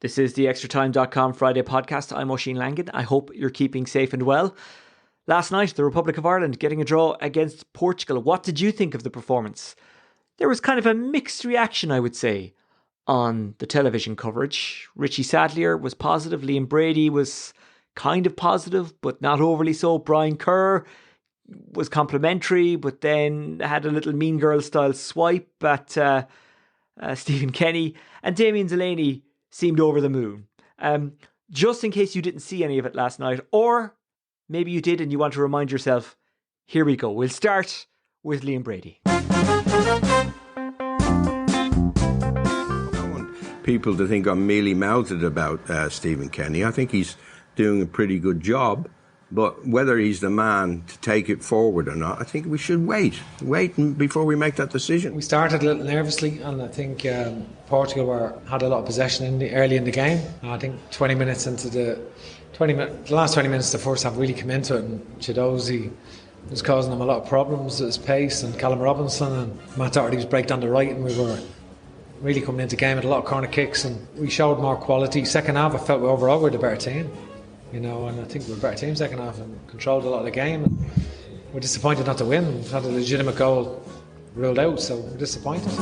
This is the extratime.com Friday podcast. I'm Oisin Langan. I hope you're keeping safe and well. Last night, the Republic of Ireland getting a draw against Portugal. What did you think of the performance? There was kind of a mixed reaction, I would say, on the television coverage. Richie Sadlier was positive. Liam Brady was kind of positive, but not overly so. Brian Kerr was complimentary, but then had a little mean girl style swipe at Stephen Kenny. And Damien Delaney seemed over the moon. Just in case you didn't see any of it last night, or maybe you did and you want to remind yourself, here we go. We'll start with Liam Brady. I don't want people to think I'm mealy-mouthed about Stephen Kenny. I think he's doing a pretty good job. But whether he's the man to take it forward or not, I think we should wait before we make that decision. We started a little nervously, and I think Portugal had a lot of possession early in the game. I think 20 minutes into the last 20 minutes of the first half really come into it, and Chidozie was causing them a lot of problems at his pace, and Callum Robinson and Matt Doherty was break down the right, and we were really coming into the game with a lot of corner kicks, and we showed more quality. Second half, I felt overall we were the better team. And I think we're a better team second half and controlled a lot of the game. And we're disappointed not to win. We've had a legitimate goal ruled out, so we're disappointed.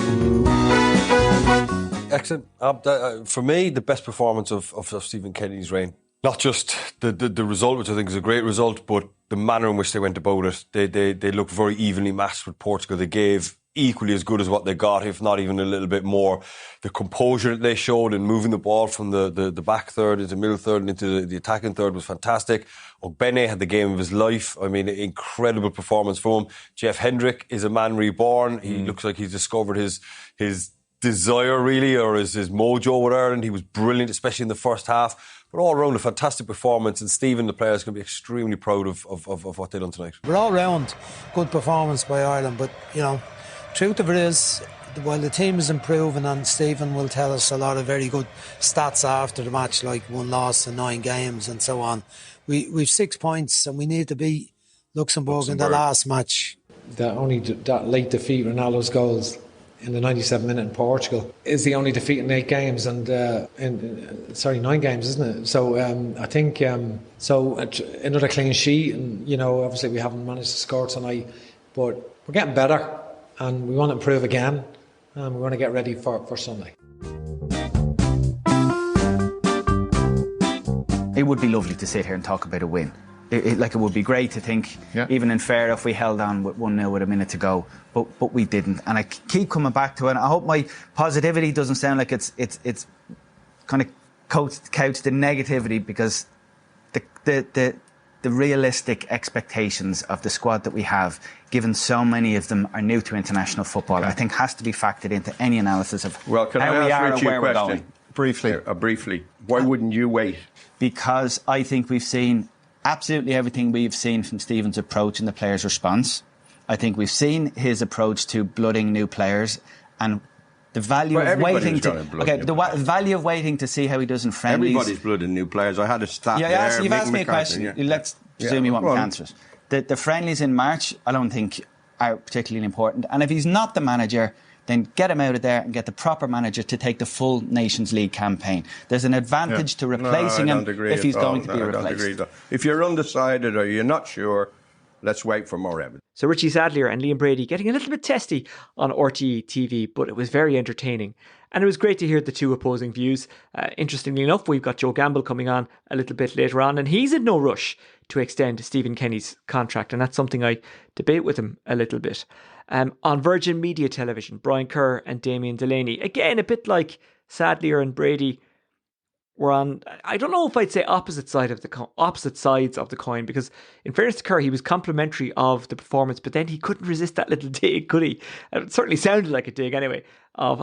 Excellent. For me, the best performance of Stephen Kenny's reign. Not just the result, which I think is a great result, but the manner in which they went about it. They looked very evenly matched with Portugal. They gave equally as good as what they got, if not even a little bit more. The composure that they showed in moving the ball from the back third into middle third and into the attacking third was fantastic. Ogbene had the game of his life. I mean, incredible performance from him. Jeff Hendrick is a man reborn. He looks like he's discovered his desire, really, or his mojo with Ireland. He was brilliant, especially in the first half. But all around, a fantastic performance. And Stephen, the player, is going to be extremely proud of what they've done tonight. But all round, good performance by Ireland. But, truth of it is, while the team is improving, and Stephen will tell us a lot of very good stats after the match, like 1 loss in 9 games and so on. We've 6 points and we need to beat Luxembourg in the last match. That late defeat, Ronaldo's goals in the 97th minute in Portugal, is the only defeat in 8 games and 9 games, isn't it? So I think another clean sheet, and obviously we haven't managed to score tonight, but we're getting better. And we want to improve again, and we want to get ready for Sunday. It would be lovely to sit here and talk about a win. It would be great to think, even in fair, if we held on with 1-0 with a minute to go, but we didn't. And I keep coming back to it. And I hope my positivity doesn't sound like it's kind of couched in negativity, because the realistic expectations of the squad that we have, given so many of them are new to international football, I think has to be factored into any analysis of how we are and where we're going. Briefly. Why wouldn't you wait? Because I think we've seen absolutely everything we've seen from Stephen's approach and the players' response. I think we've seen his approach to blooding new players, and the value of waiting value of waiting to see how he does in friendlies. Everybody's blooding new players. I had a stat there. You've asked me a question. Let's presume you want me to answer it. The friendlies in March, I don't think are particularly important. And if he's not the manager, then get him out of there and get the proper manager to take the full Nations League campaign. There's an advantage to replacing him if he's going to be replaced. I don't agree. If you're undecided or you're not sure, let's wait for more evidence. So Richie Sadlier and Liam Brady getting a little bit testy on RTE TV, but it was very entertaining. And it was great to hear the two opposing views. Interestingly enough, we've got Joe Gamble coming on a little bit later on, and he's in no rush to extend Stephen Kenny's contract. And that's something I debate with him a little bit. On Virgin Media Television, Brian Kerr and Damien Delaney, again, a bit like Sadlier and Brady, were on, I don't know if I'd say opposite sides of the coin, because in fairness to Kerr, he was complimentary of the performance, but then he couldn't resist that little dig, could he? And it certainly sounded like a dig anyway, of,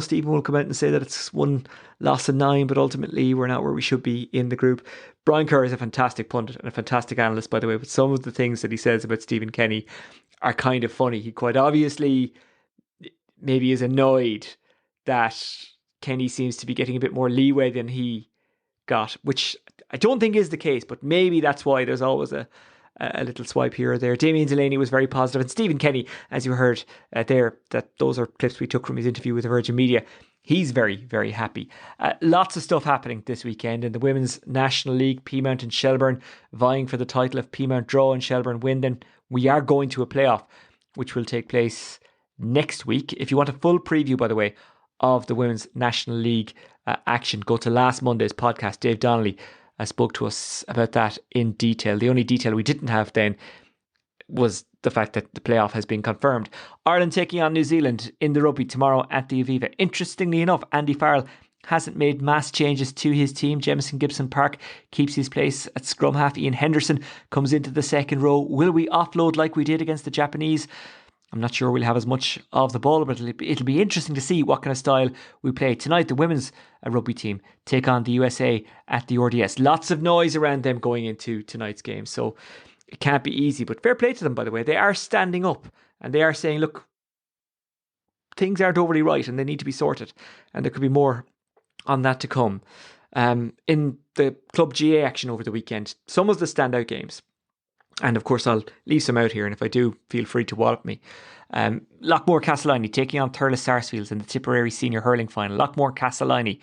Stephen will come out and say that it's 1 loss in 9, but ultimately we're not where we should be in the group. Brian Kerr is a fantastic pundit and a fantastic analyst, by the way, but some of the things that he says about Stephen Kenny are kind of funny. He quite obviously maybe is annoyed that Kenny seems to be getting a bit more leeway than he got, which I don't think is the case, but maybe that's why there's always a little swipe here or there. Damien Delaney was very positive, and Stephen Kenny, as you heard there, that those are clips we took from his interview with the Virgin Media. He's very, very happy. Lots of stuff happening this weekend in the Women's National League. Peamount and Shelburne vying for the title. If Peamount draw and Shelburne win, then we are going to a playoff, which will take place next week. If you want a full preview, by the way, of the Women's National League action, go to last Monday's podcast. Dave Donnelly spoke to us about that in detail. The only detail we didn't have then was the fact that the playoff has been confirmed. Ireland taking on New Zealand in the rugby tomorrow at the Aviva. Interestingly enough, Andy Farrell hasn't made mass changes to his team. Jamison Gibson Park keeps his place at scrum half. Ian Henderson comes into the second row. Will we offload like we did against the Japanese? I'm not sure we'll have as much of the ball, but it'll be interesting to see what kind of style we play. Tonight, the women's rugby team take on the USA at the RDS. Lots of noise around them going into tonight's game, so it can't be easy, but fair play to them, by the way. They are standing up and they are saying, look, things aren't overly right and they need to be sorted. And there could be more on that to come. In the Club GA action over the weekend, some of the standout games, and of course I'll leave some out here, and if I do, feel free to wallop me. Lockmore Castleiney taking on Thurles Sarsfields in the Tipperary Senior Hurling Final. Lockmore Castleiney,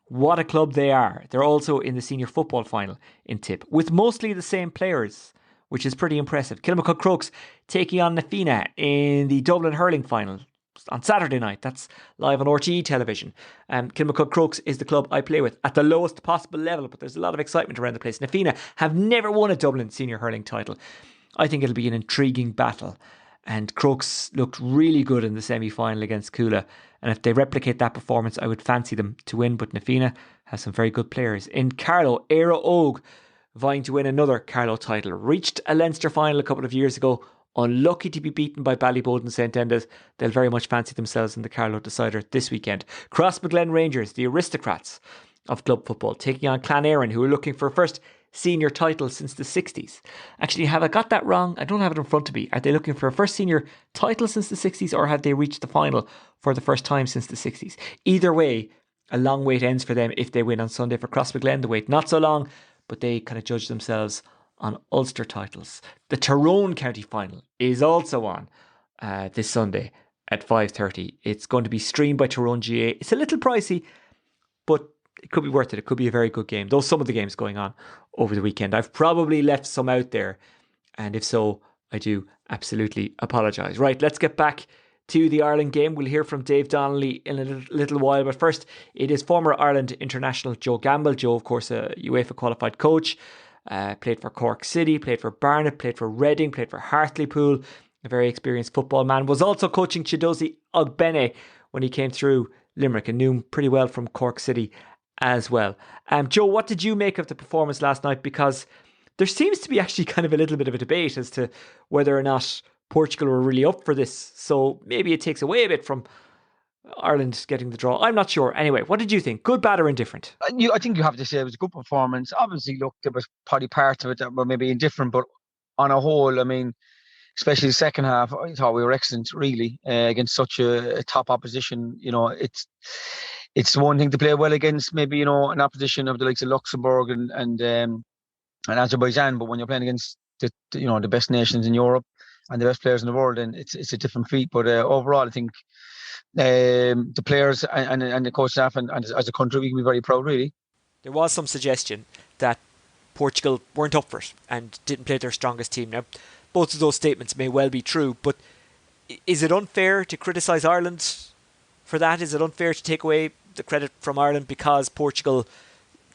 what a club they are. They're also in the Senior Football Final in Tip, with mostly the same players, which is pretty impressive. Kilmacud Crokes taking on Nafina in the Dublin Hurling Final on Saturday night. That's live on RTE television. Kilmacud Crokes is the club I play with at the lowest possible level, but there's a lot of excitement around the place. Nafina have never won a Dublin senior hurling title. I think it'll be an intriguing battle. And Crokes looked really good in the semi-final against Coola. And if they replicate that performance, I would fancy them to win. But Nafina has some very good players. In Carlow, Éire Óg, vying to win another Carlow title. Reached a Leinster final a couple of years ago. Unlucky to be beaten by Ballyboden St Enda's. They'll very much fancy themselves in the Carlow decider this weekend. Crossmaglen Rangers, the aristocrats of club football, taking on Clan Éireann, who are looking for a first senior title since the 60s. Actually, have I got that wrong? I don't have it in front of me. Are they looking for a first senior title since the 60s, or have they reached the final for the first time since the 60s? Either way, a long wait ends for them if they win on Sunday. For Crossmaglen, the wait not so long, but they kind of judge themselves on Ulster titles. The Tyrone County Final is also on this Sunday at 5:30. It's going to be streamed by Tyrone GA. It's a little pricey, but it could be worth it. It could be a very good game. Those some of the games going on over the weekend. I've probably left some out there, and if so, I do absolutely apologise. Right, let's get back to the Ireland game. We'll hear from Dave Donnelly in a little while, but first, it is former Ireland international Joe Gamble. Joe, of course, a UEFA qualified coach. Played for Cork City, played for Barnet, played for Reading, played for Hartlepool. A very experienced football man. Was also coaching Chidozie Ogbene when he came through Limerick, and knew him pretty well from Cork City as well. Joe, what did you make of the performance last night? Because there seems to be actually kind of a little bit of a debate as to whether or not Portugal were really up for this. So maybe it takes away a bit from Ireland getting the draw. I'm not sure. Anyway, what did you think? Good, bad or indifferent? I think you have to say it was a good performance. Obviously, look, there was probably parts of it that were maybe indifferent, but on a whole, I mean, especially the second half, I thought we were excellent, really, against such a top opposition. You know, it's one thing to play well against maybe, you know, an opposition of the likes of Luxembourg and Azerbaijan, but when you're playing against the best nations in Europe and the best players in the world, then it's a different feat. But overall, I think the players and the coach staff and as a country, we can be very proud, really. There was some suggestion that Portugal weren't up for it and didn't play their strongest team. Now, both of those statements may well be true, but is it unfair to criticise Ireland for that? Is it unfair to take away the credit from Ireland because Portugal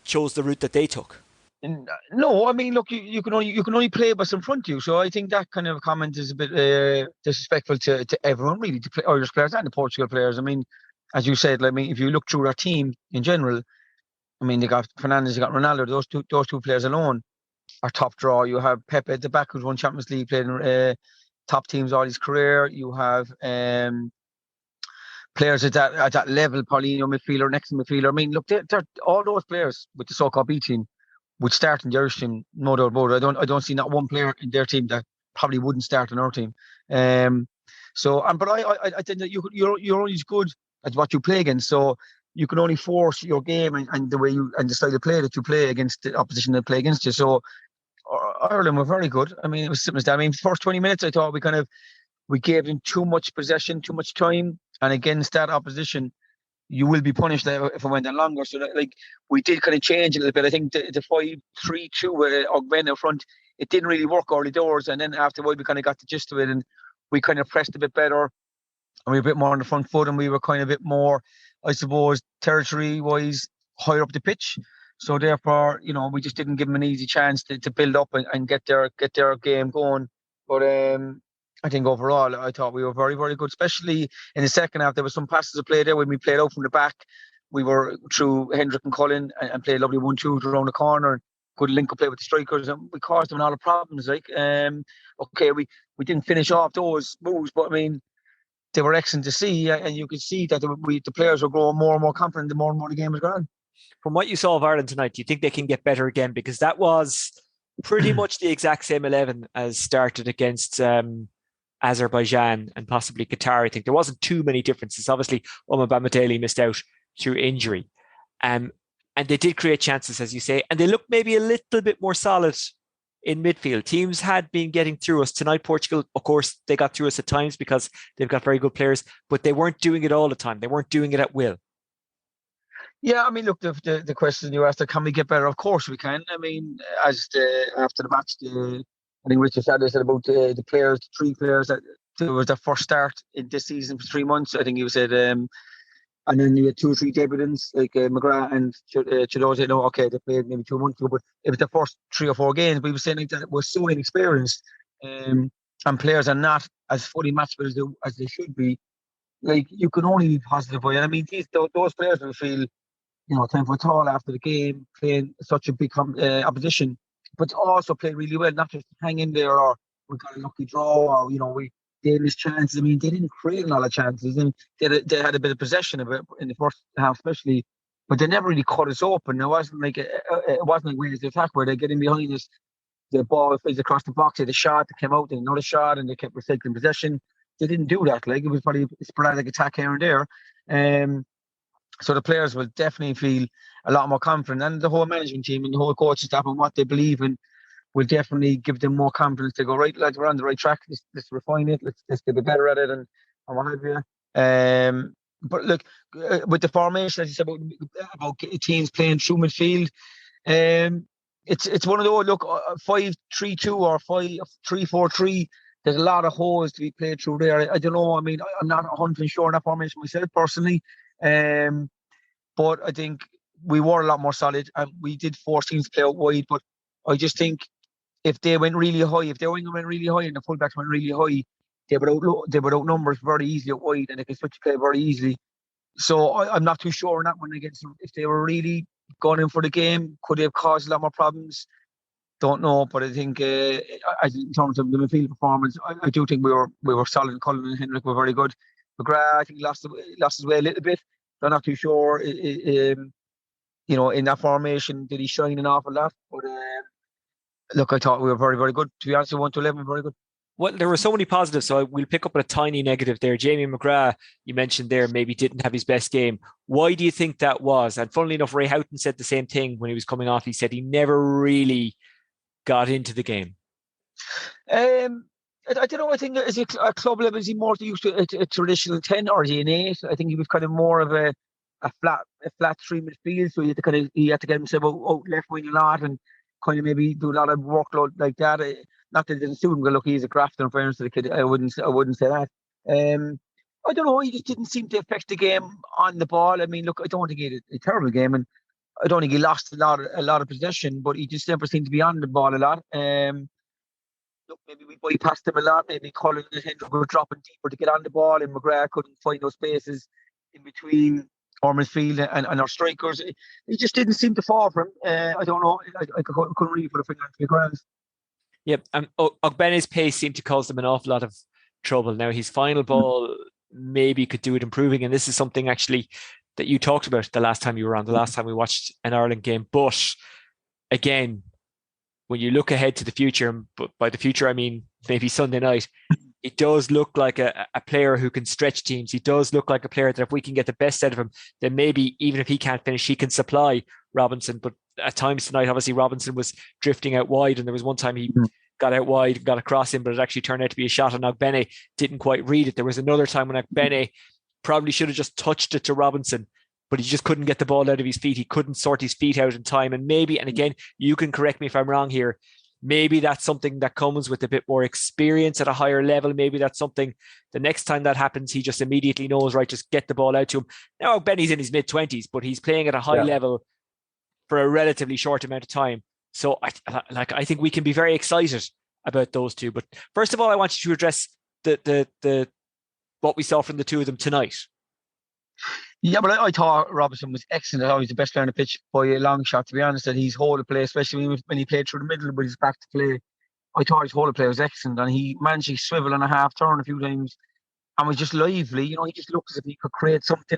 chose the route that they took? No, I mean, look, you can only play what's in front of you. So I think that kind of comment is a bit disrespectful to everyone, really, to Irish players and the Portugal players. I mean, as you said, I mean, if you look through our team in general, I mean, they got Fernandes, they got Ronaldo. Those two players alone are top draw. You have Pepe at the back, who's won Champions League, played in top teams all his career. You have players at that level, Paulinho midfielder, next midfielder. I mean, look, they're all those players with the so-called B team would start in the Irish team, no doubt about it. I don't see not one player in their team that probably wouldn't start in our team. But I think that you're only as good as what you play against. So you can only force your game and the way you and the style of play that you play against the opposition that play against you. So Ireland were very good. I mean, it was simple as that. I mean, first 20 minutes, I thought we gave them too much possession, too much time, and against that opposition, you will be punished if it went on longer. So that, like, we did kind of change a little bit. I think the 5-3-2 with Ogben in front, it didn't really work early doors, and then after a while we kind of got the gist of it, and we kind of pressed a bit better, and we were a bit more on the front foot, and we were kind of a bit more, I suppose, territory-wise higher up the pitch. So therefore, we just didn't give them an easy chance to build up and get their game going. But I think overall, I thought we were very, very good, especially in the second half. There were some passes of play there when we played out from the back. We were through Hendrick and Cullen and played a lovely 1-2 around the corner. Good link-up play with the strikers, and we caused them a lot of problems. Okay, we didn't finish off those moves, but I mean, they were excellent to see, and you could see that the players were growing more and more confident the more and more the game was going on. From what you saw of Ireland tonight, do you think they can get better again? Because that was pretty much the exact same 11 as started against Azerbaijan and possibly Qatar. I think there wasn't too many differences. Obviously, Bamidele missed out through injury. And they did create chances, as you say, and they looked maybe a little bit more solid in midfield. Teams had been getting through us. Tonight, Portugal, of course, they got through us at times because they've got very good players, but they weren't doing it all the time. They weren't doing it at will. Yeah, I mean, look, the question you asked, can we get better? Of course we can. I mean, after the match, I think Richard said about the players, the 3 players that it was their first start in this season for 3 months. I think he said, and then you had 2 or 3 debutants like McGrath and Chidoze. No, okay, they played maybe 2 months ago, but it was the first 3 or 4 games. But he was saying that we're so inexperienced, and players are not as fully matched as they should be. Like, you can only be positive. And I mean, those players will feel 10 foot tall after the game, playing such a big opposition, but also play really well, not just hang in there or we got a lucky draw or, they missed chances. I mean, they didn't create a lot of chances, and they had a bit of possession of it in the first half, especially, but they never really cut us open. It wasn't like Wales' attack where they get in behind us, the ball flies across the box, they had a shot, they came out, they had another shot, and they kept recycling possession. They didn't do that. Like, it was probably a sporadic attack here and there. So the players will definitely feel a lot more confident, and the whole management team and the whole coaching staff and what they believe in will definitely give them more confidence to go, right, lads, we're on the right track. Let's refine it. Let's get better at it and what have you. But look, with the formation, as you said about teams playing through midfield, it's one of those. Look, 5-3-2 or 5-3-4-3. There's a lot of holes to be played through there. I don't know. I mean, I'm not 100% sure on that formation myself personally. But I think we were a lot more solid, and we did force teams to play out wide. But I just think if they went really high, if their winger went really high and the fullbacks went really high, they would outnumber us very easily out wide, and they could switch play very easily. So I'm not too sure on that one against them. If they were really going in for the game, could they have caused a lot more problems? Don't know, but I think in terms of the midfield performance, I do think we were solid. Cullen and Hendrick were very good. McGrath, I think he lost his way a little bit. I'm not too sure. In that formation, did he shine an awful lot? But look, I thought we were very, very good. To be honest, 1-11, very good. Well, there were so many positives, so we'll pick up a tiny negative there. Jamie McGrath, you mentioned there, maybe didn't have his best game. Why do you think that was? And funnily enough, Ray Houghton said the same thing when he was coming off. He said he never really got into the game. I don't know. I think as a club level, is he more used to a traditional 10 or is he an 8? I think he was kind of more of a flat 3 midfield, so he had to get himself out left wing a lot and kind of maybe do a lot of workload like that. Not that it didn't suit him. Look, he's a grafter in fairness to the kid. I wouldn't say that. I don't know. He just didn't seem to affect the game on the ball. I mean, look, I don't think he had a terrible game, and I don't think he lost a lot of possession, but he just never seemed to be on the ball a lot. Look, maybe we bypassed him a lot. Maybe Cullen and Hendrick were dropping deeper to get on the ball, and McGrath couldn't find those spaces in between our midfield and our strikers. He just didn't seem to fall for him. I don't know. I couldn't really put a finger on the ground. Yep. Ogbene's pace seemed to cause them an awful lot of trouble. Now, his final ball maybe could do it improving, and this is something actually that you talked about the last time you were on, the last time we watched an Ireland game. But again, when you look ahead to the future, but by the future I mean maybe Sunday night, it does look like a player who can stretch teams. He does look like a player that if we can get the best out of him, then maybe even if he can't finish, he can supply Robinson. But at times tonight, obviously Robinson was drifting out wide, and there was one time he got out wide and got a cross in, but it actually turned out to be a shot, and Ogbene didn't quite read it. There was another time when Ogbene probably should have just touched it to Robinson but he just couldn't get the ball out of his feet. He couldn't sort his feet out in time. And maybe, and again, you can correct me if I'm wrong here, maybe that's something that comes with a bit more experience at a higher level. Maybe that's something the next time that happens, he just immediately knows, right, just get the ball out to him. Now, Benny's in his mid-20s, but he's playing at a high level for a relatively short amount of time. So I think we can be very excited about those two. But first of all, I want you to address the what we saw from the two of them tonight. Yeah, but I thought Robertson was excellent. I thought he was the best player on the pitch by a long shot, to be honest. That he's whole of play, especially when he played through the middle with his back to play. I thought his whole of play was excellent, and he managed to swivel on a half turn a few times and was just lively. You know, he just looked as if he could create something.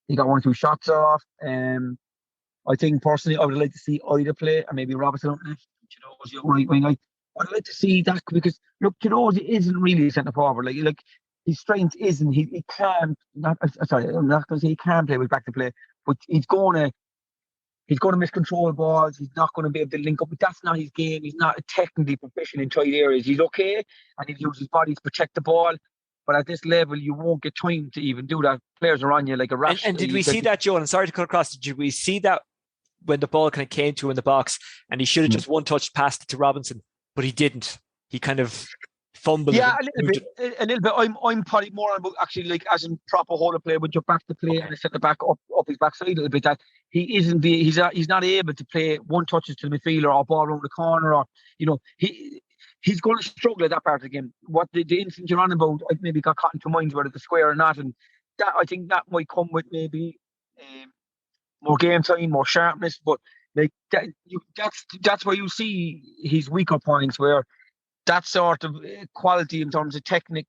He got 1 or 2 shots off. I think personally, I would like to see Ida play and maybe Robertson up left. You know, right wing. I'd like to see that because look, Chinozi isn't really a centre forward. Like his strength isn't. He can't. I'm not going to say he can play with back to play, but he's going to miscontrol balls. He's not going to be able to link up. But that's not his game. He's not technically proficient in tight areas. He's okay, and he'll use his body to protect the ball. But at this level, you won't get time to even do that. Players are on you like a rash. And did we see that, Joe? And sorry to cut across. Did we see that when the ball kind of came to him in the box, and he should have just one-touch passed it to Robinson, but he didn't. He kind of fumbled. Yeah, a little bit. I'm probably more about actually like as in proper hold of play with your back to play and set the back up his backside a little bit. That he's not able to play one touches to the midfielder or ball around the corner, or he's going to struggle at that part of the game. What the instinct you're on about, I maybe got caught into minds whether the square or not, and that I think that might come with maybe more game time, more sharpness. But like that's where you see his weaker points, where that sort of quality in terms of technical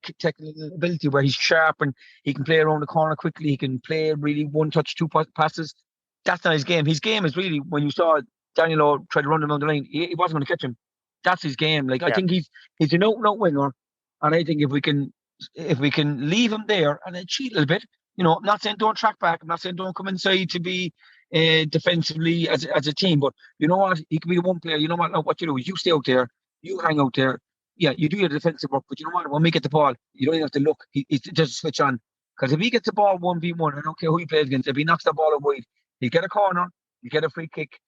ability, where he's sharp and he can play around the corner quickly. He can play really one touch, two passes. That's not his game. His game is really when you saw Daniel try to run him down the line, he wasn't going to catch him. That's his game. Like I think he's an out winger, and I think if we can leave him there and then cheat a little bit, I'm not saying don't track back. I'm not saying don't come inside to be defensively as a team, but you know what? He can be the one player. You know what you do is you stay out there, you hang out there. Yeah, you do your defensive work, but you know what? When we get the ball, you don't even have to look. He just switch on. Because if he gets the ball 1v1, I don't care who he plays against, if he knocks the ball away, he'll get a corner, he'll get a free kick,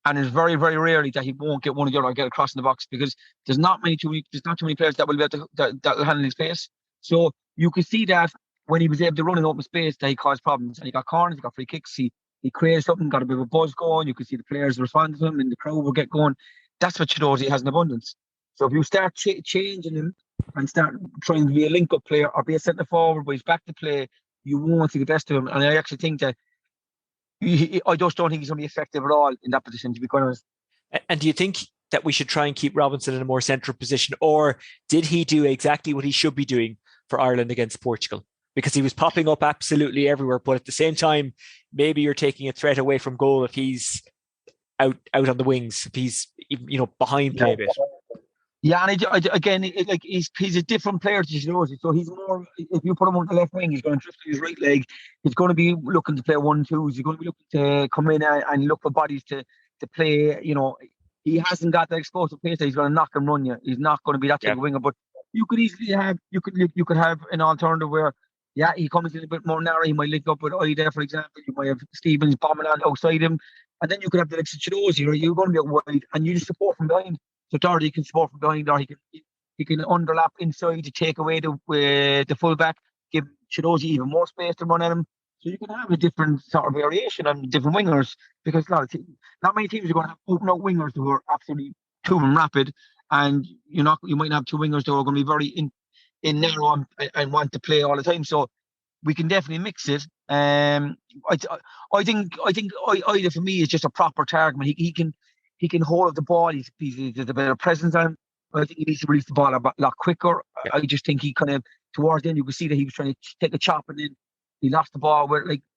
and it's very, very rarely that he won't get one or the other or get across in the box, because there's not too many players that will be able to that will handle his pace. So you could see that when he was able to run in open space, that he caused problems, and he got corners, he got free kicks, he created something, got a bit of a buzz going. You could see the players respond to him, and the crowd will get going. That's what Chinozi has in abundance. So if you start changing him and start trying to be a link-up player or be a centre forward, but he's back to play, you won't see the best of him. And I actually think that I just don't think he's going to be effective at all in that position, to be quite honest. And do you think that we should try and keep Robinson in a more central position, or did he do exactly what he should be doing for Ireland against Portugal? Because he was popping up absolutely everywhere, but at the same time, maybe you're taking a threat away from goal if he's out on the wings, if he's behind play a bit. Yeah, and again, he's a different player to Chinozi. So he's more. If you put him on the left wing, he's going to drift to his right leg. He's going to be looking to play 1-2s. He's going to be looking to come in and look for bodies to play. He hasn't got that explosive pace that he's going to knock and run you. He's not going to be that type of winger. But you could easily have you could have an alternative where he comes in a bit more narrow. He might link up with Ida, for example. You might have Stevens bombing on outside him, and then you could have the likes of Chinozi, or you're going to be out wide, and you just support from behind. So Doherty can support from behind, or he can underlap inside to take away the fullback, give Chinozi even more space to run at him. So you can have a different sort of variation on different wingers, because not many teams are going to have open out wingers who are absolutely too rapid, and you might have two wingers who are going to be very in narrow and want to play all the time. So we can definitely mix it. I think Ida for me is just a proper target. He can hold up the ball. He's a better presence on him. I think he needs to release the ball a lot quicker. Yeah. I just think he kind of, towards the end, you could see that he was trying to take a chop, and then he lost the ball.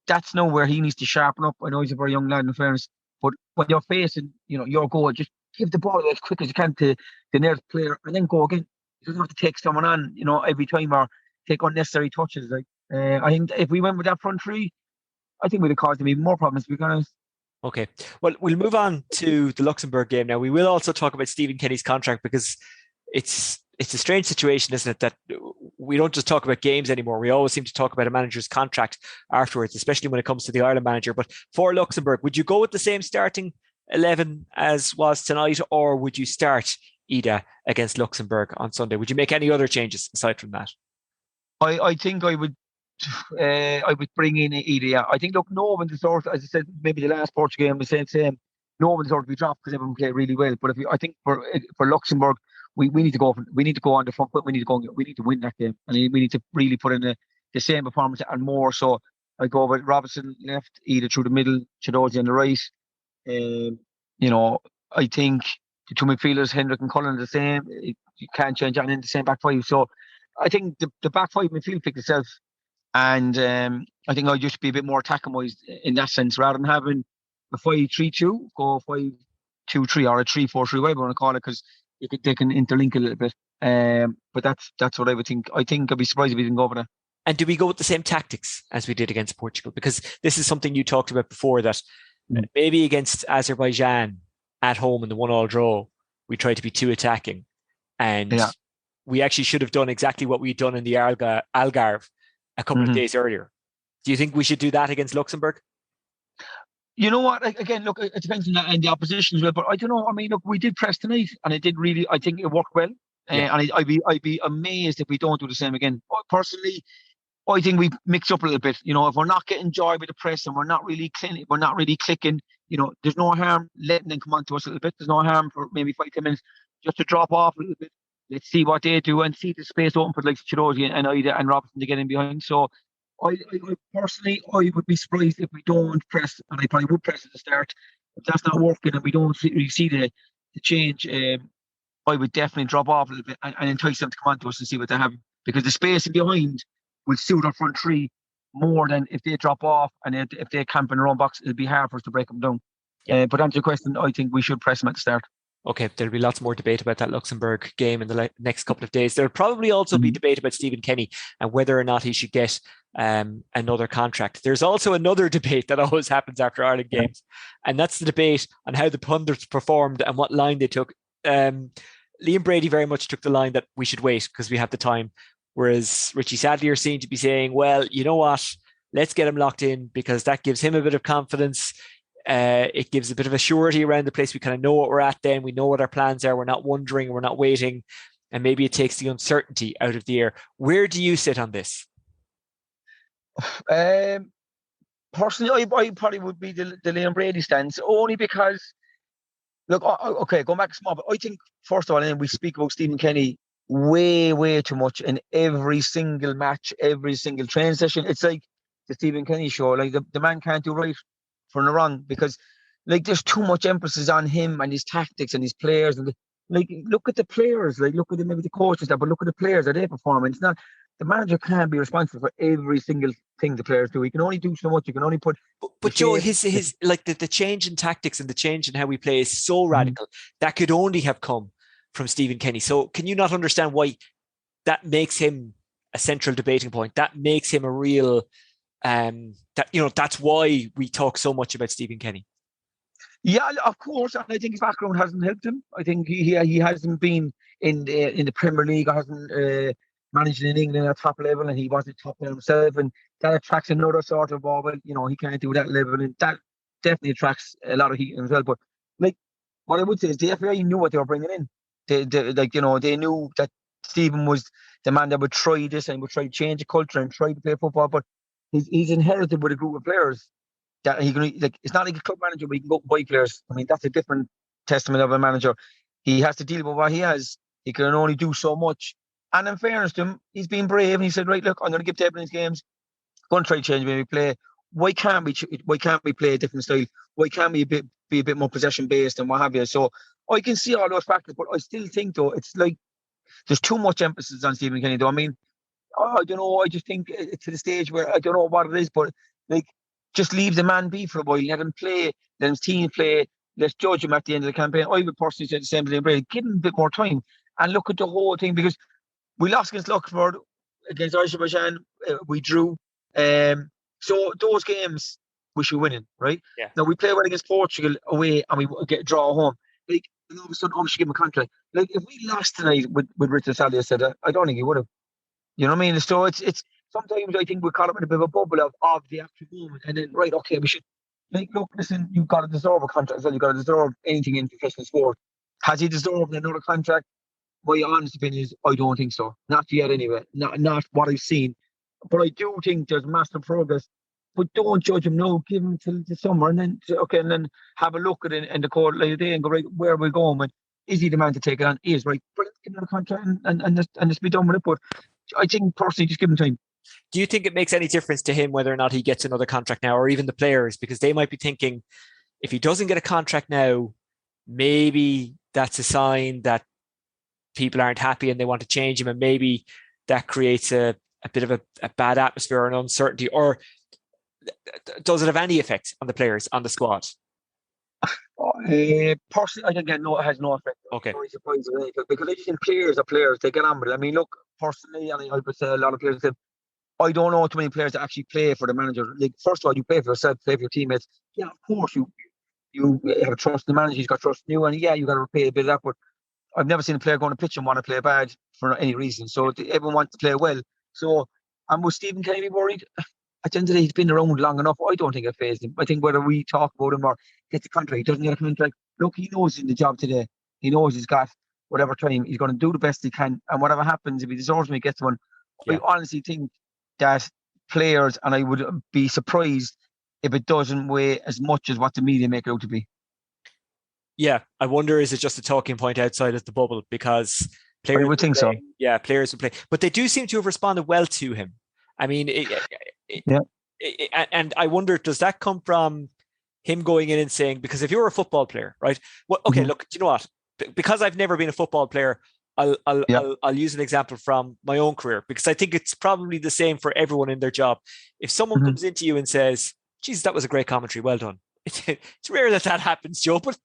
That's nowhere he needs to sharpen up. I know he's a very young lad, in fairness, but when you're facing, your goal, just give the ball as quick as you can to the nearest player, and then go again. You doesn't have to take someone on, every time, or take unnecessary touches. I think if we went with that front three, I think we'd have caused him even more problems, to be honest. Okay. Well, we'll move on to the Luxembourg game now. We will also talk about Stephen Kenny's contract, because it's it's a strange situation, isn't it, that we don't just talk about games anymore. We always seem to talk about a manager's contract afterwards, especially when it comes to the Ireland manager. But for Luxembourg, would you go with the same starting 11 as was tonight, or would you start Ida against Luxembourg on Sunday? Would you make any other changes aside from that? I think I would bring in Ida. Yeah. I think, look, no one sort, as I said, maybe the last Portugal game was saying same. No one sort of be dropped because everyone played really well. But I think for Luxembourg, we need to go on the front foot. We need to win that game, and we need to really put in the same performance and more. So I go with Robinson left, Ida through the middle, Chidozi on the right. I think the two midfielders, Hendrick and Cullen, are the same. You can't change that in the same back five. So I think the back five midfield picked itself. And I think I'd just be a bit more attacking wise in that sense, rather than having a 5-3-2, go 5-2-3 or a 3-4-3, whatever you want to call it, because they can interlink a little bit. But that's what I would think. I think I'd be surprised if we didn't go over that. And do we go with the same tactics as we did against Portugal? Because this is something you talked about before, that maybe against Azerbaijan at home in the 1-1 draw, we tried to be too attacking. And we actually should have done exactly what we'd done in the Algarve a couple of days earlier. Do you think we should do that against Luxembourg? You know what? Again, look, it depends on that and the opposition as well. But I don't know. I mean, look, we did press tonight, and it did really. I think it worked well. And I'd be amazed if we don't do the same again. Personally, I think we mix up a little bit. If we're not getting joy with the press and we're not really clicking. There's no harm letting them come on to us a little bit. There's no harm for maybe 5-10 minutes just to drop off a little bit. Let's see what they do and see the space open for like Chidozi and Ida and Robinson to get in behind. So I personally would be surprised if we don't press, and I probably would press at the start. If that's not working and we don't really see the change, I would definitely drop off a little bit and entice them to come on to us and see what they have. Because the space in behind will suit our front three more than if they drop off, and if they camp in their own box, it'll be hard for us to break them down. But to answer your question, I think we should press them at the start. Okay, there'll be lots more debate about that Luxembourg game in the next couple of days. There'll probably also be debate about Stephen Kenny and whether or not he should get another contract. There's also another debate that always happens after Ireland games, and that's the debate on how the pundits performed and what line they took. Liam Brady very much took the line that we should wait because we have the time, whereas Richie Sadlier seemed to be saying, well, you know what, let's get him locked in because that gives him a bit of confidence. It gives a bit of a surety around the place. We kind of know what we're at then. We know what our plans are. We're not wondering. We're not waiting. And maybe it takes the uncertainty out of the air. Where do you sit on this? Personally, I probably would be the Liam Brady stance, only because, look, okay, going back small, but I think, first of all, and we speak about Stephen Kenny way, way too much in every single match, every single training session. It's like the Stephen Kenny show. Like, the man can't do right from the wrong, because like there's too much emphasis on him and his tactics and his players, and look at the players, like look at maybe the coaches, but look at the players, are they performing? It's not, the manager can't be responsible for every single thing the players do. He can only do so much. You can only put. But Joe, his like the change in tactics and the change in how we play is so radical that could only have come from Stephen Kenny. So can you not understand why that makes him a central debating point? That makes him a real. That's why we talk so much about Stephen Kenny. Yeah, of course, and I think his background hasn't helped him. I think he hasn't been in the Premier League, hasn't managed in England at top level, and he wasn't top level himself, and that attracts another sort of he can't do that level, and that definitely attracts a lot of heat as well. But like, what I would say is the FAI knew what they were bringing in. They knew that Stephen was the man that would try this and would try to change the culture and try to play football, but he's inherited with a group of players that he can, like, it's not like a club manager where he can go buy players. I mean, that's a different testament of a manager. He has to deal with what he has. He can only do so much. And in fairness to him, he's been brave and he said, right, look, I'm going to give Devlin his games. Going to try to change maybe play. Why can't we play a different style? Why can't we be a bit more possession based and what have you? So I can see all those factors, but I still think though it's like there's too much emphasis on Stephen Kenny though. I mean, I don't know. I just think it's to the stage where I don't know what it is, but like, just leave the man be for a while. Let him play. Let his team play. Let's judge him at the end of the campaign. I would personally say the same to Brady. Give him a bit more time and look at the whole thing, because we lost against Luxembourg, against Azerbaijan, we drew. So those games we should win in, right? Yeah. Now we play well against Portugal away and we get a draw home. Like, and all of a sudden, we should give him a contract. Like, if we lost tonight with Richard Sally, I said, I don't think he would have. You know what I mean? So it's sometimes I think we're caught up in a bit of a bubble of the actual moment, and then, right, okay, we should, like, look, listen, you've got to deserve a contract as well. You've got to deserve anything in professional sport. Has he deserved another contract? My honest opinion is, I don't think so. Not yet, anyway. Not what I've seen. But I do think there's massive progress. But don't judge him now. Give him till the summer, and then have a look at it in the court later day and go, right, where are we going? With? Is he the man to take it on? He is, right. Brilliant, give him a contract and just be done with it. But I think personally, just give him time. Do you think it makes any difference to him whether or not he gets another contract now, or even the players? Because they might be thinking, if he doesn't get a contract now, maybe that's a sign that people aren't happy and they want to change him, and maybe that creates a bit of a bad atmosphere and uncertainty. Or does it have any effect on the players, on the squad? Personally, I think it has no effect. Okay. I'm surprised because I think players are players. They get on with it. I mean, look, personally, and I would say a lot of players say, I don't know too many players that actually play for the manager. Like, first of all, you play for yourself, play for your teammates. Yeah, of course, you have a trust in the manager. He's got trust in you, and yeah, you got to repay a bit of that. But I've never seen a player go on a pitch and want to play bad for any reason. So everyone wants to play well. So, and was Stephen Kenny worried? At the end of the day, he's been around long enough. I don't think it fazed him. I think whether we talk about him or gets a contract, he doesn't get a contract. Look, he knows he's in the job today. He knows he's got whatever time. He's going to do the best he can. And whatever happens, if he deserves when he gets one, yeah. I honestly think that players, and I would be surprised if it doesn't weigh as much as what the media make it out to be. Yeah, I wonder, is it just a talking point outside of the bubble? Because players I would think so. Yeah, players would play. But they do seem to have responded well to him. I mean, and I wonder, does that come from him going in and saying, because if you're a football player, right? Well, okay, look, do you know what? Because I've never been a football player, I'll use an example from my own career, because I think it's probably the same for everyone in their job. If someone comes into you and says, "Jesus, that was a great commentary, well done," it's rare that happens, Joe. But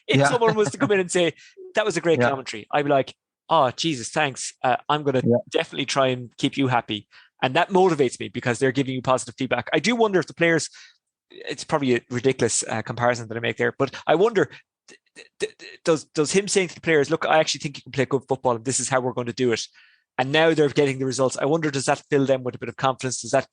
if someone was to come in and say, "That was a great commentary," I'd be like, "Oh, Jesus, thanks. I'm going to definitely try and keep you happy." And that motivates me because they're giving you positive feedback. I do wonder if the players, it's probably a ridiculous comparison that I make there, but I wonder, does him saying to the players, "Look, I actually think you can play good football and this is how we're going to do it," and now they're getting the results, I wonder, does that fill them with a bit of confidence? Does that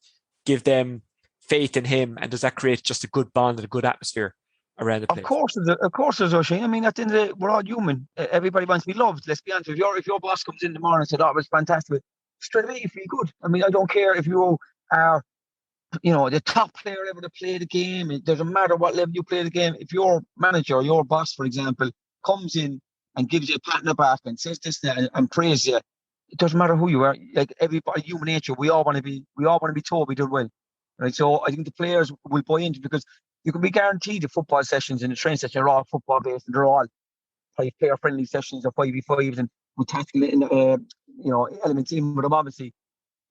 give them faith in him? And does that create just a good bond and a good atmosphere around the place? Of course there's Oisin. I mean, at the end of the day, we're all human. Everybody wants to be loved. Let's be honest. If your boss comes in the morning and said, "Oh, it was fantastic," straight away you feel good. I mean, I don't care if you are, the top player ever to play the game. It doesn't matter what level you play the game. If your manager or your boss, for example, comes in and gives you a pat on the back and says this and praises you, it doesn't matter who you are. Like, everybody, human nature, we all want to be told we did well. Right? So I think the players will buy into it, because you can be guaranteed the football sessions and the training sessions are all football based, and they're all player friendly sessions or 5v5s and with tactical elements in with them. Obviously,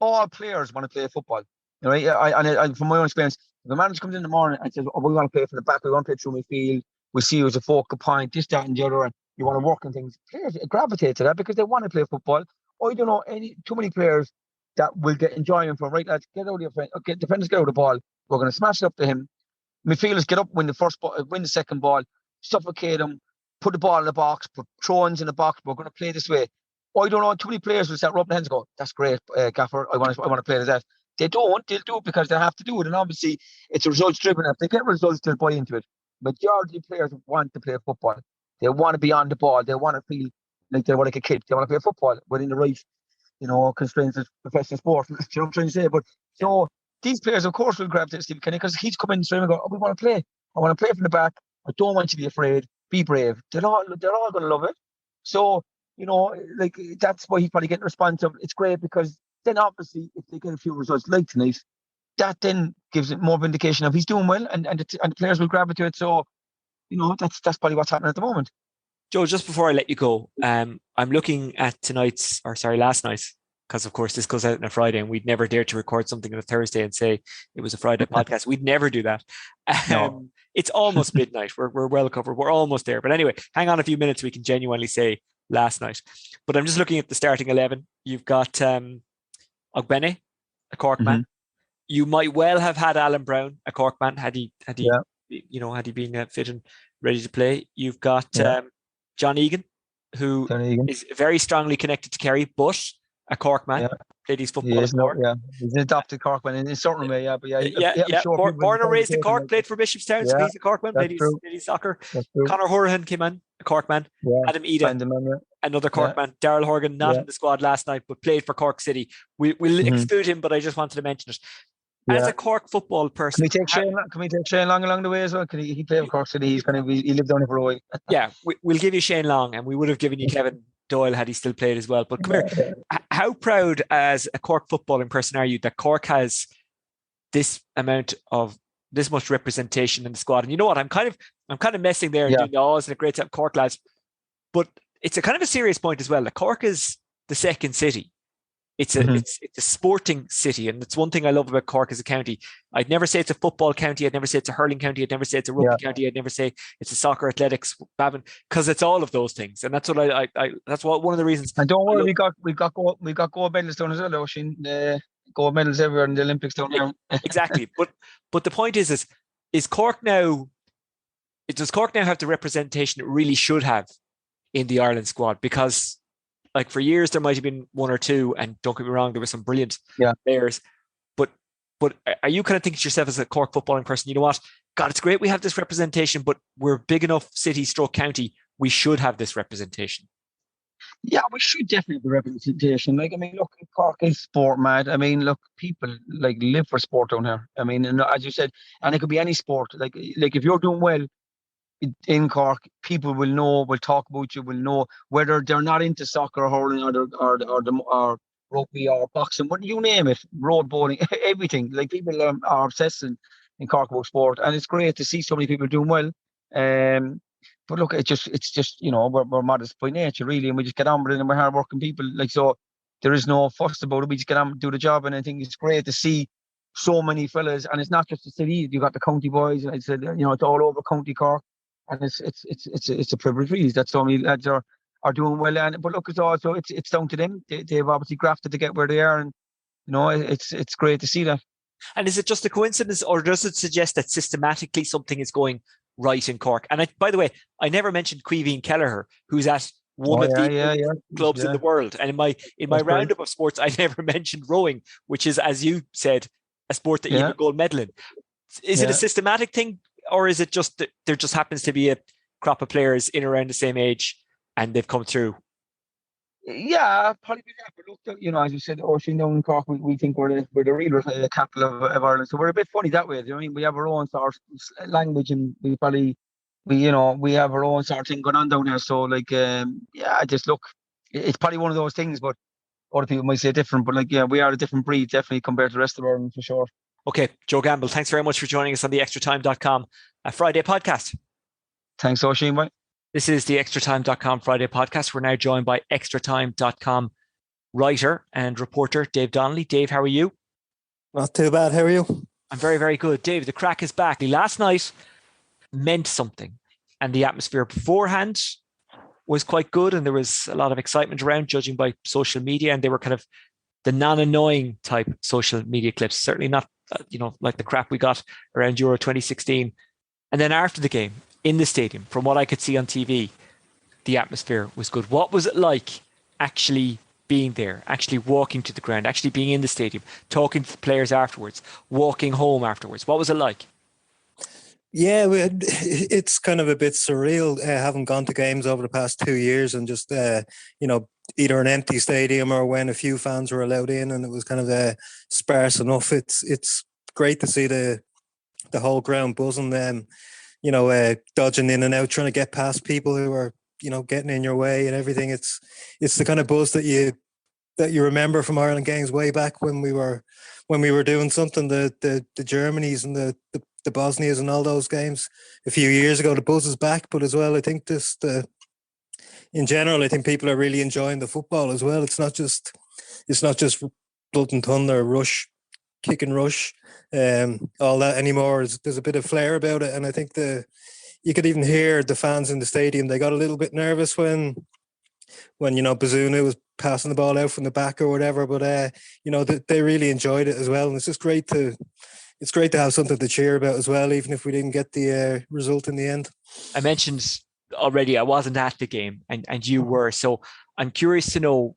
all players want to play football. Right? I from my own experience, if a manager comes in the morning and says, "Oh, we want to play from the back, we want to play through midfield, we see you as a focal point, this, that, and the other, and you want to work on things," players gravitate to that because they want to play football. I don't know too many players that will get enjoyment from, "Right, lads, get out of your friend. Okay, defenders, get out of the ball. We're going to smash it up to him. Midfielders, get up, win the first ball, win the second ball, suffocate him, put the ball in the box, put throw-ins in the box. We're going to play this way." I don't know. Too many players will start rubbing their hands and go, "That's great, Gaffer. I want to play that." They don't. They'll do it because they have to do it, and obviously it's results driven. If they get results, they'll buy into it. Majority of players want to play football. They want to be on the ball. They want to feel like they're like a kid. They want to play football within the right, constraints of professional sport. You know what I'm trying to say? But so these players, of course, will grab to Stephen Kenny because he's coming straight and go, "Oh, we want to play. I want to play from the back. I don't want you to be afraid. Be brave." They're all going to love it. So, that's why he's probably getting responsive. It's great because then obviously if they get a few results like tonight, that then gives it more vindication of he's doing well, and the players will grab to it. So, that's probably what's happening at the moment. Joe, just before I let you go, I'm looking at last night, because of course this goes out on a Friday, and we'd never dare to record something on a Thursday and say it was a Friday podcast. We'd never do that. No. It's almost midnight. We're well covered. We're almost there. But anyway, hang on a few minutes. We can genuinely say last night. But I'm just looking at the starting 11. You've got Ogbene, a Cork man. You might well have had Alan Brown, a Cork man, had he been fit and ready to play. You've got John Egan, who is very strongly connected to Kerry, but a Cork man. Yeah. Played his football in Cork. He's an adopted Cork man in a certain way. Sure Born and raised in Cork, played for Bishopstown, so he's a Cork man. Played his soccer. Conor Horahan came in, a Cork man. Adam Ida, another Cork man. Daryl Horgan, not in the squad last night, but played for Cork City. We'll exclude him, but I just wanted to mention it. As a Cork football person, can we take Shane Long along the way as well? Can he play for Cork City? He lived down here for a while. Yeah, we'll give you Shane Long, and we would have given you Kevin Doyle had he still played as well. But come here, how proud as a Cork footballing person are you that Cork has this much representation in the squad? And you know what, I'm kind of messing there and doing the isn't it great to have Cork lads, but it's a kind of a serious point as well. That Cork is the second city. It's a sporting city, and it's one thing I love about Cork as a county. I'd never say it's a football county. I'd never say it's a hurling county. I'd never say it's a rugby county. I'd never say it's a soccer, athletics, badminton, because it's all of those things, and that's what that's what one of the reasons. And don't worry, we got gold medals down as well, Oisin. Gold medals everywhere in the Olympics down here. Exactly, but the point is Cork now? Does Cork now have the representation it really should have in the Ireland squad? Because like for years there might have been one or two, and don't get me wrong, there were some brilliant players. But are you kind of thinking to yourself as a Cork footballing person, you know what? God, it's great we have this representation, but we're big enough city stroke county, we should have this representation. Yeah, we should definitely have the representation. Like, I mean, look, Cork is sport mad. I mean, look, people like live for sport down here. I mean, and as you said, and it could be any sport. Like if you're doing well in Cork, people will know, will talk about you, will know whether they're not into soccer or hurling or rugby or boxing, but you name it, road bowling, everything. Like people are obsessed in Cork about sport, and it's great to see so many people doing well. But look, it's just you know, we're modest by nature really, and we just get on with it, and we're hard-working people. Like, so there is no fuss about it. We just get on, do the job, and I think it's great to see so many fellas. And it's not just the city. You got the county boys. I said, you know, it's all over County Cork. And it's a privilege really that so many lads are doing well. But look, it's also it's down to them. They've obviously grafted to get where they are, and you know it's great to see that. And is it just a coincidence, or does it suggest that systematically something is going right in Cork? And by the way, I never mentioned Caoimhín Kelleher, who's at one of the clubs in the world. And in my roundup of sports, I never mentioned rowing, which is, as you said, a sport that you have a gold medal in. Is it a systematic thing? Or is it just that there just happens to be a crop of players in around the same age and they've come through? Yeah, probably that. But look, you know, as you said, Oisin down in Cork, we think we're the real capital of Ireland. So we're a bit funny that way. You know what I mean? We have our own sort of language, and we have our own sort of thing going on down here. So like, just look, it's probably one of those things. But other people might say different. But like, yeah, we are a different breed, definitely compared to the rest of Ireland for sure. Okay, Joe Gamble, thanks very much for joining us on the extratime.com Friday podcast. Thanks, Oisin. Bye. This is the extratime.com Friday podcast. We're now joined by extratime.com writer and reporter Dave Donnelly. Dave, how are you? Not too bad. How are you? I'm very, very good. Dave, the crack is back. Last night meant something, and the atmosphere beforehand was quite good, and there was a lot of excitement around, judging by social media, and they were kind of the non-annoying type social media clips, certainly not like the crap we got around Euro 2016. And then after the game in the stadium, from what I could see on TV, the atmosphere was good. What was it like actually being there, actually walking to the ground, actually being in the stadium, talking to the players afterwards, walking home afterwards? What was it like? Yeah, it's kind of a bit surreal having gone to games over the past 2 years and just, either an empty stadium or when a few fans were allowed in and it was kind of sparse enough. It's great to see the whole ground buzzing, dodging in and out, trying to get past people who are, getting in your way and everything. It's the kind of buzz that you remember from Ireland games way back when we were doing something, the Germanys and the Bosnias and all those games a few years ago. The buzz is back, but as well, I think in general, I think people are really enjoying the football as well. It's not just blood and thunder, rush, kick and rush, all that anymore. There's a bit of flair about it, and I think you could even hear the fans in the stadium. They got a little bit nervous when Bazunu was passing the ball out from the back or whatever, but they really enjoyed it as well, and it's just great to have something to cheer about as well, even if we didn't get the result in the end. I mentioned already I wasn't at the game, and you were. So I'm curious to know,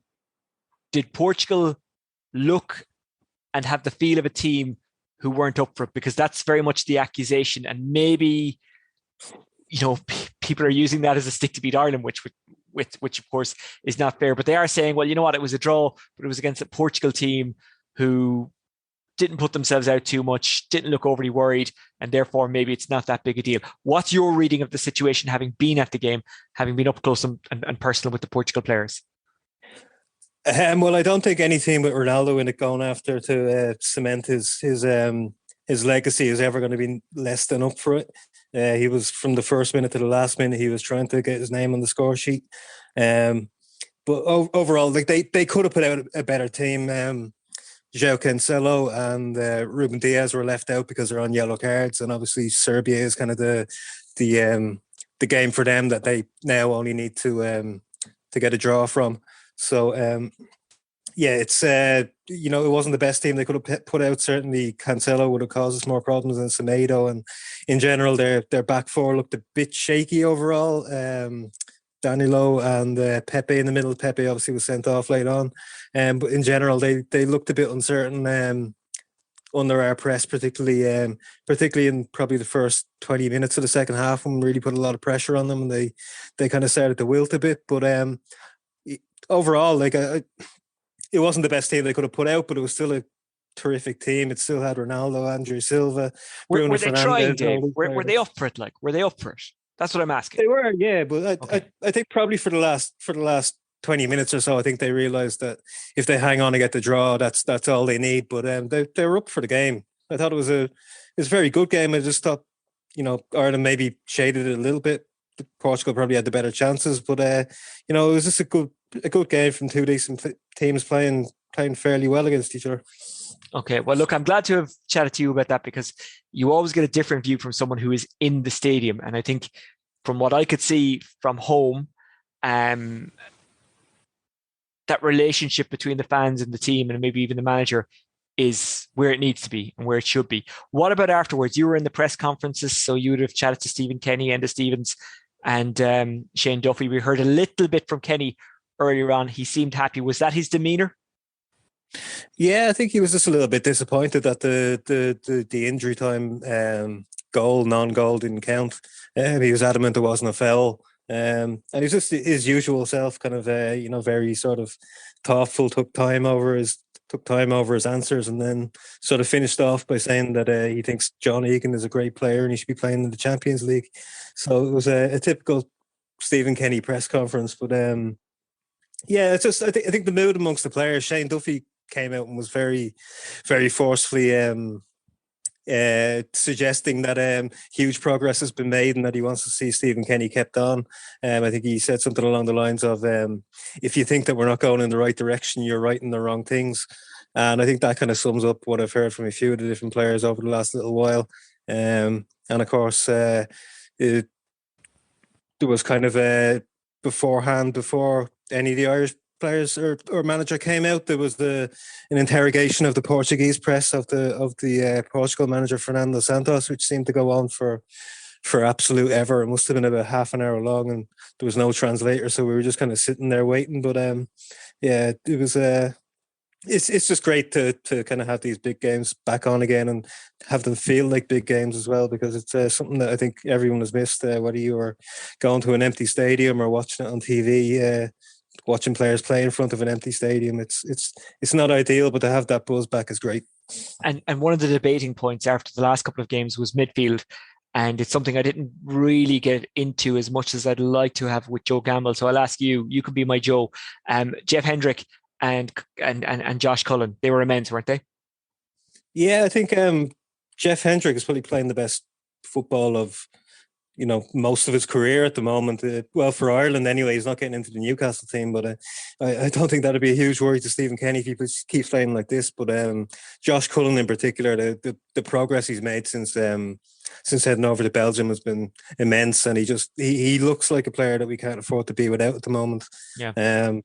did Portugal look and have the feel of a team who weren't up for it? Because that's very much the accusation, and maybe people are using that as a stick to beat Ireland, which of course is not fair. But they are saying, well, you know what, it was a draw, but it was against a Portugal team who didn't put themselves out too much, didn't look overly worried, and therefore maybe it's not that big a deal. What's your reading of the situation, having been at the game, having been up close and personal with the Portugal players? Well, I don't think any team with Ronaldo in it going after to cement his legacy is ever going to be less than up for it. He was, from the first minute to the last minute, he was trying to get his name on the score sheet. But overall, like they could have put out a better team. João Cancelo and Ruben Diaz were left out because they're on yellow cards, and obviously Serbia is kind of the game for them that they now only need to get a draw from. So it's it wasn't the best team they could have put out. Certainly Cancelo would have caused us more problems than Semedo, and in general their back four looked a bit shaky overall. Danilo and Pepe in the middle. Pepe obviously was sent off late on, but in general they looked a bit uncertain under our press, particularly in probably the first 20 minutes of the second half, when we really put a lot of pressure on them, and they kind of started to wilt a bit. But overall, it wasn't the best team they could have put out, but it was still a terrific team. It still had Ronaldo, Andrew Silva, Bruno were they Fernandes, trying, Dave? Were they up for it? Were they up for it? That's what I'm asking. They were, yeah, but I think probably for the last 20 minutes or so, I think they realised that if they hang on and get the draw, that's all they need. But they were up for the game. I thought it was a very good game. I just thought, Ireland maybe shaded it a little bit. Portugal probably had the better chances, but it was just a good game from two decent teams playing fairly well against each other. Okay, well, look, I'm glad to have chatted to you about that, because you always get a different view from someone who is in the stadium. And I think from what I could see from home, that relationship between the fans and the team, and maybe even the manager, is where it needs to be and where it should be. What about afterwards? You were in the press conferences, so you would have chatted to Stephen Kenny, Enda Stevens, and Shane Duffy. We heard a little bit from Kenny earlier on. He seemed happy. Was that his demeanour? Yeah, I think he was just a little bit disappointed that the injury time non-goal didn't count. He was adamant there wasn't a foul. And he's just his usual self, kind of very sort of thoughtful, took time over his answers, and then sort of finished off by saying that he thinks John Egan is a great player and he should be playing in the Champions League. So it was a typical Stephen Kenny press conference. But it's just I think the mood amongst the players. Shane Duffy came out and was very, very forcefully suggesting that huge progress has been made and that he wants to see Stephen Kenny kept on. I think he said something along the lines of, if you think that we're not going in the right direction, you're writing the wrong things. And I think that kind of sums up what I've heard from a few of the different players over the last little while. And of course, there was kind of before any of the Irish players or manager came out, there was an interrogation of the Portuguese press of the Portugal manager Fernando Santos, which seemed to go on for absolute ever. It must have been about half an hour long, and there was no translator, so we were just kind of sitting there waiting. But it was it's just great to kind of have these big games back on again and have them feel like big games as well, because it's something that I think everyone has missed, whether you were going to an empty stadium or watching it on TV. Watching players play in front of an empty stadium, it's not ideal, but to have that buzz back is great. And one of the debating points after the last couple of games was midfield, and it's something I didn't really get into as much as I'd like to have with Joe Gamble. So I'll ask you. You could be my Joe. Jeff Hendrick and Josh Cullen, they were immense, weren't they? Yeah, I think Jeff Hendrick is probably playing the best football of most of his career at the moment. Well, for Ireland anyway, he's not getting into the Newcastle team, but I don't think that'd be a huge worry to Stephen Kenny if he keeps playing like this. But Josh Cullen in particular, the progress he's made since heading over to Belgium has been immense, and he looks like a player that we can't afford to be without at the moment. Yeah.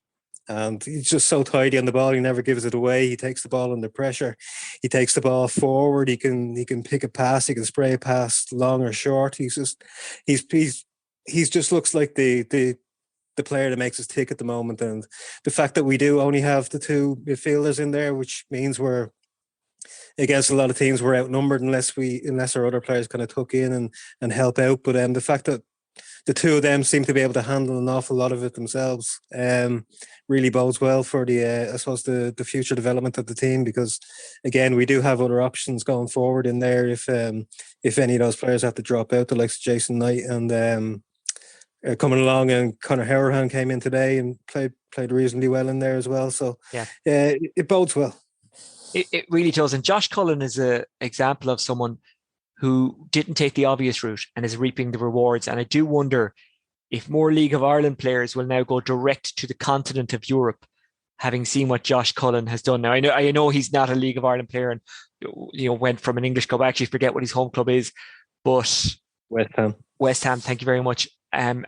And he's just so tidy on the ball. He never gives it away. He takes the ball under pressure. He takes the ball forward. He can pick a pass. He can spray a pass long or short. He's he just looks like the player that makes us tick at the moment, and the fact that we do only have the two midfielders in there, which means we're against a lot of teams, we're outnumbered unless our other players kind of tuck in and help out. But the fact that the two of them seem to be able to handle an awful lot of it themselves really bodes well for the I suppose the future development of the team, because again we do have other options going forward in there if any of those players have to drop out, the likes of Jason Knight and coming along, and Conor Howerhan came in today and played reasonably well in there as well. So it bodes well. It really does. And Josh Cullen is an example of someone who didn't take the obvious route and is reaping the rewards. And I do wonder if more League of Ireland players will now go direct to the continent of Europe, having seen what Josh Cullen has done. Now, I know he's not a League of Ireland player and went from an English club. I actually forget what his home club is, but West Ham, thank you very much. And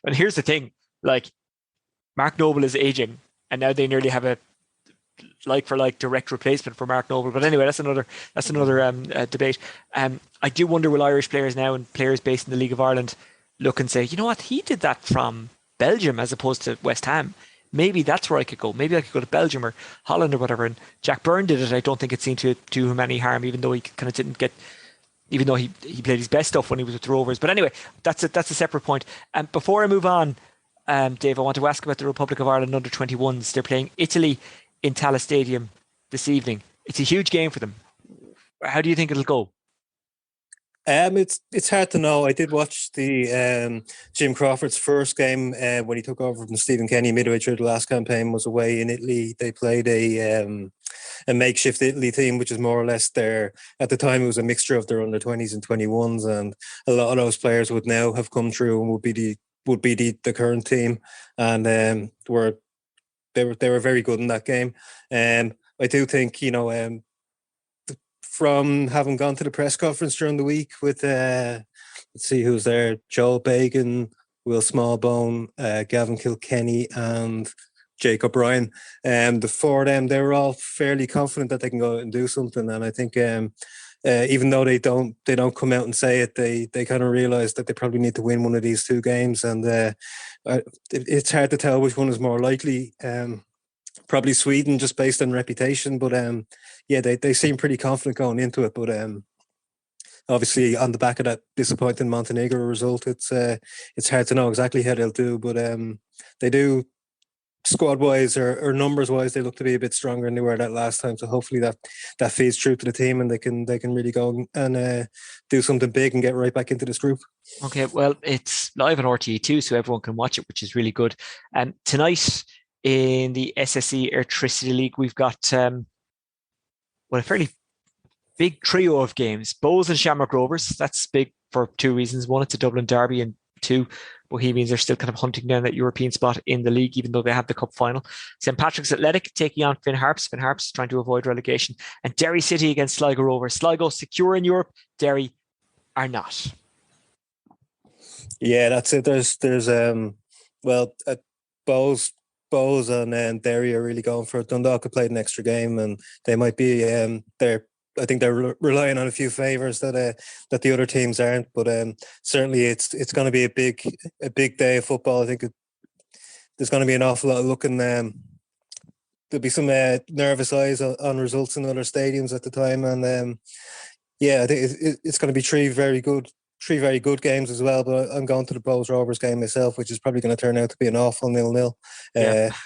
here's the thing, like, Mark Noble is aging, and now they nearly have a like-for-like direct replacement for Mark Noble. But anyway, that's another debate. I do wonder, will Irish players now and players based in the League of Ireland look and say, you know what, he did that from Belgium as opposed to West Ham. Maybe that's where I could go. Maybe I could go to Belgium or Holland or whatever. And Jack Byrne did it. I don't think it seemed to do him any harm, even though he kind of didn't get... Even though he played his best stuff when he was with the Rovers. But anyway, that's a separate point. Before I move on, Dave, I want to ask about the Republic of Ireland under-21s. They're playing Italy in Tallaght Stadium this evening. It's a huge game for them. How do you think it'll go? It's hard to know. I did watch the Jim Crawford's first game when he took over from Stephen Kenny midway through the last campaign, was away in Italy. They played a makeshift Italy team, which is more or less at the time it was a mixture of their under-20s and 21s, and a lot of those players would now have come through and would be the current team, and they were very good in that game. I do think, from having gone to the press conference during the week with let's see who's there, Joel Bagan, Will Smallbone, Gavin Kilkenny and Jake O'Brien, the four of them, they were all fairly confident that they can go out and do something. And I think even though they don't come out and say it, they kind of realise that they probably need to win one of these two games. And it's hard to tell which one is more likely. Probably Sweden, just based on reputation, but they seem pretty confident going into it. But obviously, on the back of that disappointing Montenegro result, it's hard to know exactly how they'll do. But they do, squad wise or numbers wise, they look to be a bit stronger than they were that last time. So hopefully that feeds through to the team, and they can really go and do something big and get right back into this group. Okay, well, it's live on RTE2, so everyone can watch it, which is really good. Tonight, in the SSE Airtricity League, we've got a fairly big trio of games. Bows and Shamrock Rovers. That's big for two reasons. One, it's a Dublin derby, and two, Bohemians are still kind of hunting down that European spot in the league, even though they have the cup final. St Patrick's Athletic taking on Finn Harps. Finn Harps trying to avoid relegation. And Derry City against Sligo Rovers. Sligo secure in Europe. Derry are not. Yeah, that's it. There's Bows and Derry are really going for it. Dundalk have played an extra game, and they might be I think they're relying on a few favours that the other teams aren't. But certainly it's going to be a big day of football. I think there's going to be an awful lot of looking. There'll be some nervous eyes on results in other stadiums at the time, and I think it's going to be three very good games as well. But I'm going to the Bows Rovers game myself, which is probably going to turn out to be an awful 0-0,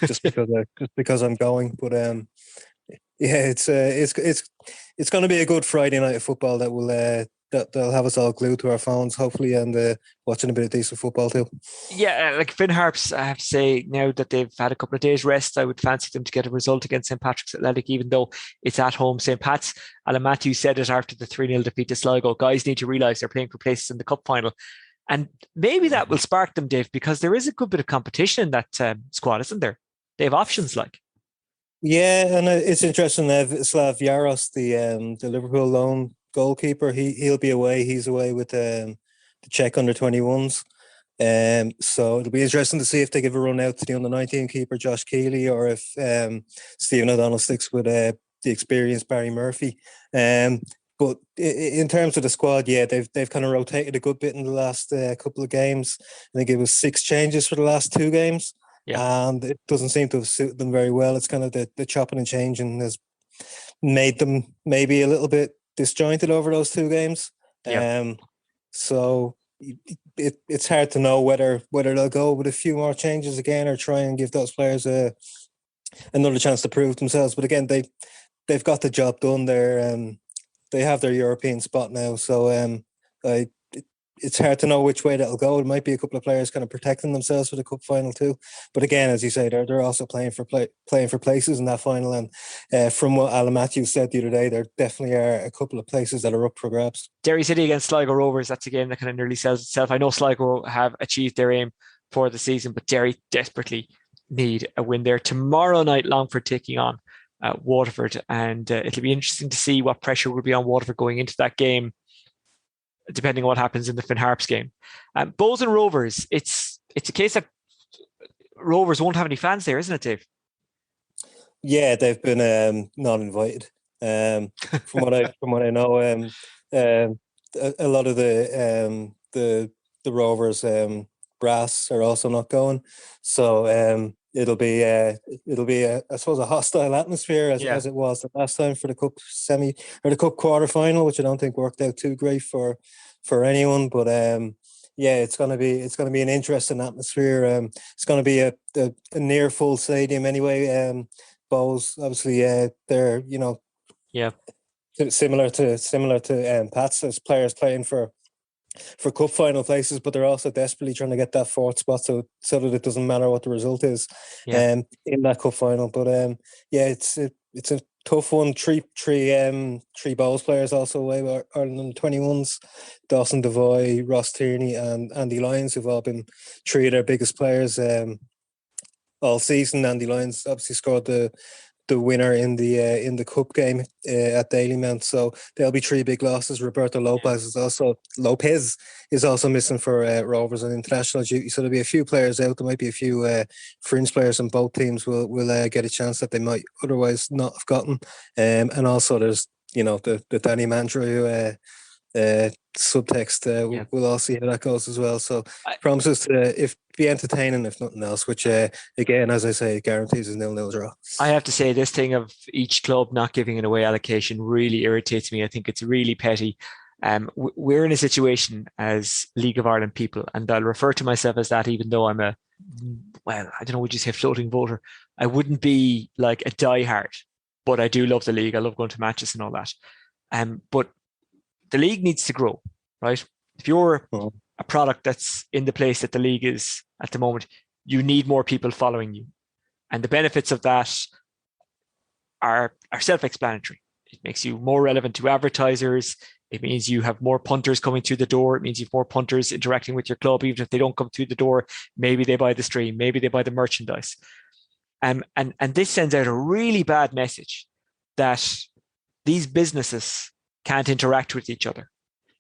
just because I'm going. But it's going to be a good Friday night of football that will that'll have us all glued to our phones, hopefully, and watching a bit of decent football too. Yeah, like Finn Harps, I have to say, now that they've had a couple of days rest, I would fancy them to get a result against St Patrick's Athletic, even though it's at home. St Pat's, Alan Matthews said it after the 3-0 defeat to Sligo. Guys need to realise they're playing for places in the cup final. And maybe that will spark them, Dave, because there is a good bit of competition in that squad, isn't there? They have options like. Yeah, and it's interesting. Slav Yaros, the Liverpool loan goalkeeper, he'll be away. He's away with the Czech under-21s. So it'll be interesting to see if they give a run out to the under-19 keeper Josh Keeley, or if Stephen O'Donnell sticks with the experienced Barry Murphy. But in terms of the squad, yeah, they've kind of rotated a good bit in the last couple of games. I think it was 6 changes for the last 2 games, and it doesn't seem to have suited them very well. It's kind of the chopping and changing has made them maybe a little bit disjointed over those 2 games. So it's hard to know whether they'll go with a few more changes again or try and give those players another chance to prove themselves. But again, they've got the job done. They have their European spot now, so it's hard to know which way that'll go. It might be a couple of players kind of protecting themselves for the cup final too. But again, as you say, they're also playing for places in that final. And from what Alan Matthews said the other day, there definitely are a couple of places that are up for grabs. Derry City against Sligo Rovers. That's a game that kind of nearly sells itself. I know Sligo have achieved their aim for the season, but Derry desperately need a win there. Tomorrow night, Longford taking on Waterford, and it'll be interesting to see what pressure will be on Waterford going into that game, depending on what happens in the Finn Harps game. Bows and Rovers, it's a case that Rovers won't have any fans there, isn't it, Dave? Yeah, they've been not invited. From what I know, a lot of the Rovers brass are also not going. So it'll be I suppose a hostile atmosphere as it was the last time for the cup semi or the cup quarter final, which I don't think worked out too great for anyone. But it's gonna be an interesting atmosphere. It's gonna be a near full stadium anyway. Bows obviously they're similar to Pats as players playing for cup final places, but they're also desperately trying to get that 4th spot so that it doesn't matter what the result is in that cup final. But it's a tough one. Three Bowls players also away, Ireland 21s, Dawson Devoy, Ross Tierney and Andy Lyons, who've all been 3 of their biggest players all season. Andy Lyons obviously scored the winner in the cup game at Dalymount, so there'll be 3 big losses. Roberto Lopez is also missing for Rovers on international duty, so there'll be a few players out. There might be a few fringe players on both teams will get a chance that they might otherwise not have gotten. And also there's the Danny Mandroy subtext. We'll all see how that goes as well. So promises to be entertaining if nothing else, which again, as I say, guarantees a 0-0 draw. I have to say, this thing of each club not giving an away allocation really irritates me. I think it's really petty. We're in a situation as League of Ireland people, and I'll refer to myself as that, even though I'm I don't know, would you say floating voter? I wouldn't be like a diehard, but I do love the league. I love going to matches and all that. But the league needs to grow, right? If you're a product that's in the place that the league is at the moment, you need more people following you. And the benefits of that are self-explanatory. It makes you more relevant to advertisers. It means you have more punters coming through the door. It means you have more punters interacting with your club. Even if they don't come through the door, maybe they buy the stream, maybe they buy the merchandise. And this sends out a really bad message that these businesses can't interact with each other.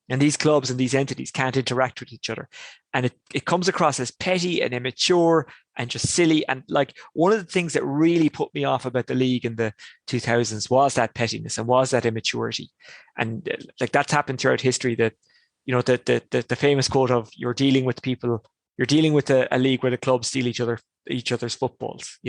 And these clubs and these entities can't interact with each other. And it comes across as petty and immature and just silly. And like, one of the things that really put me off about the league in the 2000s was that pettiness and was that immaturity. And like, that's happened throughout history, that, the famous quote of, you're dealing with a league where the clubs steal each other's footballs,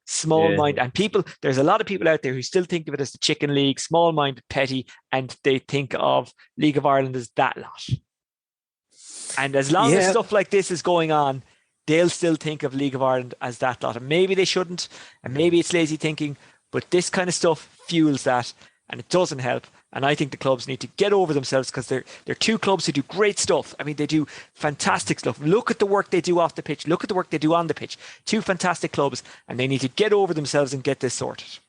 small mind. And people, there's a lot of people out there who still think of it as the chicken league, small minded, petty, and they think of League of Ireland as that lot. And as long as stuff like this is going on, they'll still think of League of Ireland as that lot. And maybe they shouldn't, and maybe it's lazy thinking, but this kind of stuff fuels that, and it doesn't help. And I think the clubs need to get over themselves, because they're 2 clubs who do great stuff. I mean, they do fantastic stuff. Look at the work they do off the pitch. Look at the work they do on the pitch. 2 fantastic clubs, and they need to get over themselves and get this sorted.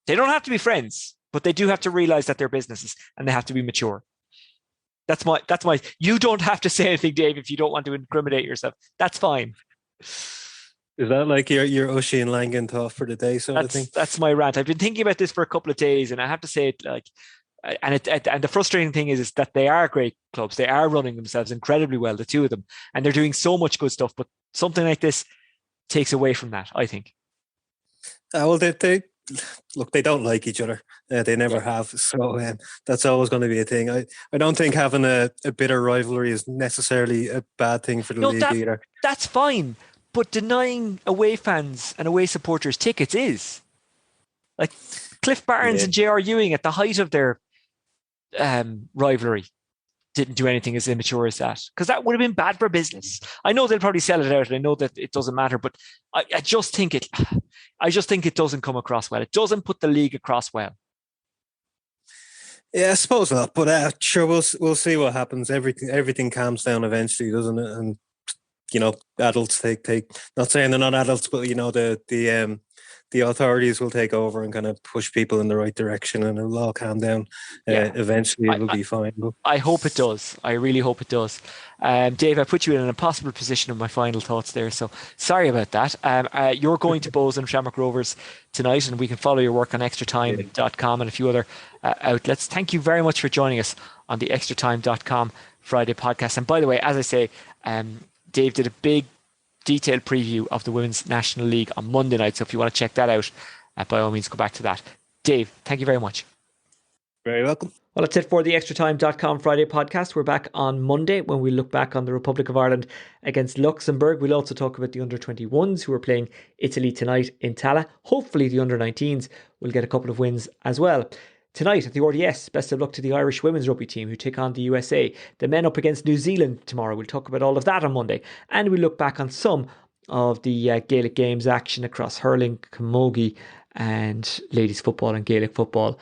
They don't have to be friends, but they do have to realise that they're businesses, and they have to be mature. That's my. You don't have to say anything, Dave, if you don't want to incriminate yourself. That's fine. Is that like your Oisin Langan thought for the day sort of thing? That's my rant. I've been thinking about this for a couple of days, and I have to say it, like, and the frustrating thing is that they are great clubs. They are running themselves incredibly well, the 2 of them, and they're doing so much good stuff. But something like this takes away from that, I think. Well, they look, they don't like each other. They never have. So that's always going to be a thing. I don't think having a bitter rivalry is necessarily a bad thing for the league either. That's fine. But denying away fans and away supporters tickets is. Like Cliff Barnes and J.R. Ewing at the height of their rivalry didn't do anything as immature as that, because that would have been bad for business. I know they'll probably sell it out, and I know that it doesn't matter, but I just think it doesn't come across well. It doesn't put the league across well. Yeah, I suppose not, but sure, we'll see what happens. Everything calms down eventually, doesn't it? And adults take not saying they're not adults, but the authorities will take over and kind of push people in the right direction, and it'll all calm down. Eventually, it'll be fine. I hope it does. I really hope it does. Dave, I put you in an impossible position in my final thoughts there, so sorry about that. You're going to Bohs and Shamrock Rovers tonight, and we can follow your work on extratime.com and a few other outlets. Thank you very much for joining us on the extratime.com Friday podcast. And by the way, as I say, Dave did a big detailed preview of the Women's National League on Monday night. So if you want to check that out, by all means, go back to that. Dave, thank you very much. Very welcome. Well, that's it for the extratime.com Friday podcast. We're back on Monday when we look back on the Republic of Ireland against Luxembourg. We'll also talk about the under-21s who are playing Italy tonight in Tala. Hopefully the under-19s will get a couple of wins as well. Tonight at the RDS, best of luck to the Irish women's rugby team who take on the USA. The men up against New Zealand tomorrow. We'll talk about all of that on Monday. And we'll look back on some of the Gaelic Games action across hurling, camogie and ladies football and Gaelic football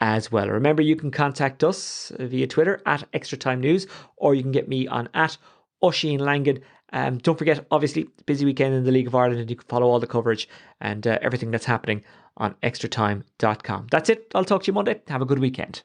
as well. Remember, you can contact us via Twitter at Extra Time News, or you can get me on at Oisin Langan. Don't forget, obviously, busy weekend in the League of Ireland, and you can follow all the coverage and everything that's happening on extratime.com. That's it. I'll talk to you Monday. Have a good weekend.